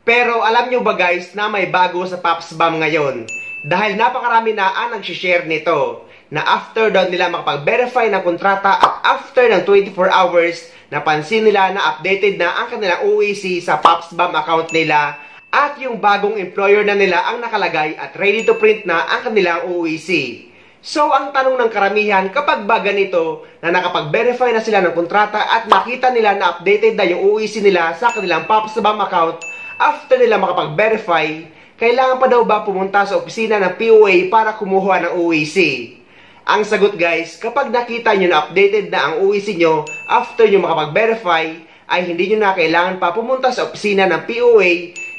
Pero alam nyo ba guys na may bago sa PopsBomb ngayon? Dahil napakarami na ang nag-share nito na after daw nila makapag-verify ng kontrata at after ng 24 hours, napansin nila na updated na ang kanilang OEC sa PopsBomb account nila at yung bagong employer na nila ang nakalagay at ready to print na ang kanilang OEC. So, ang tanong ng karamihan, kapag ba ganito na nakapag-verify na sila ng kontrata at nakita nila na updated na yung OEC nila sa kanilang PopsBomb account, after nila makapag-verify, kailangan pa daw ba pumunta sa opisina ng POA para kumuha ng OEC? Ang sagot guys, kapag nakita nyo na updated na ang OEC nyo after nyo makapag-verify, ay hindi nyo na kailangan pa pumunta sa opisina ng POA.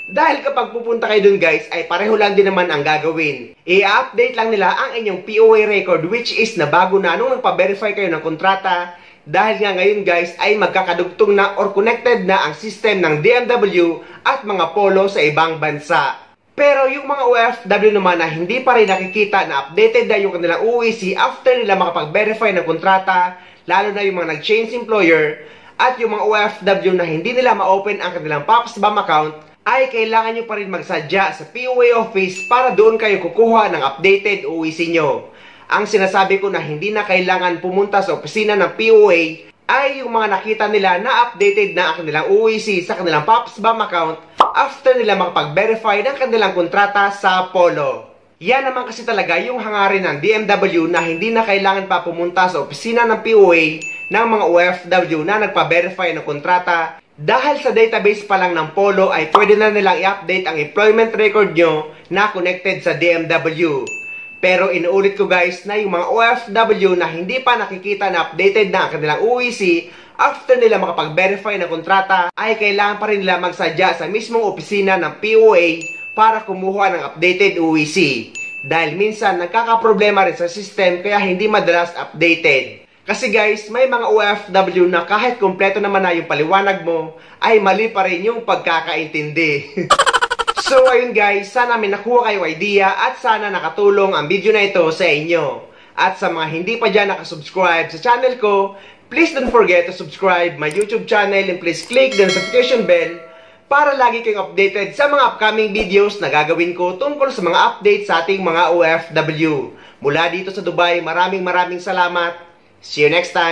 Dahil kapag pupunta kayo dun guys, ay pareho lang din naman ang gagawin. I-update lang nila ang inyong POA record, which is na bago na nung nagpa-verify kayo ng kontrata. Dahil nga ngayon guys ay magkakadugtong na or connected na ang system ng DMW at mga polo sa ibang bansa. Pero yung mga OFW naman na hindi pa rin nakikita na updated na yung kanilang OEC after nila makapag-verify ng kontrata, lalo na yung mga nag-change employer, at yung mga OFW na hindi nila ma-open ang kanilang PopsBomb account, ay kailangan nyo pa rin magsadya sa POA office para doon kayo kukuha ng updated OEC nyo. Ang sinasabi ko na hindi na kailangan pumunta sa opisina ng POA ay yung mga nakita nila na updated na ang kanilang OEC sa kanilang PopsBomb account after nila makapag-verify ng kanilang kontrata sa Polo. Yan naman kasi talaga yung hangarin ng DMW na hindi na kailangan pa pumunta sa opisina ng POA ng mga OFW na nagpa-verify ng kontrata. Dahil sa database pa lang ng Polo ay pwede na nilang i-update ang employment record nyo na connected sa DMW. Pero inuulit ko guys na yung mga OFW na hindi pa nakikita na updated na ang kanilang OEC after nila makapag-verify ng kontrata ay kailangan pa rin nila magsadya sa mismong opisina ng POA para kumuha ng updated OEC. Dahil minsan nagkakaproblema rin sa system kaya hindi madalas updated. Kasi guys, may mga OFW na kahit kompleto naman na yung paliwanag mo, ay mali pa rin yung pagkakaintindi. So ayun guys, sana may nakuha kayo idea at sana nakatulong ang video na ito sa inyo. At sa mga hindi pa dyan nakasubscribe sa channel ko, please don't forget to subscribe my YouTube channel and please click the notification bell para lagi kayong updated sa mga upcoming videos na gagawin ko tungkol sa mga updates sa ating mga OFW. Mula dito sa Dubai, maraming salamat. See you next time.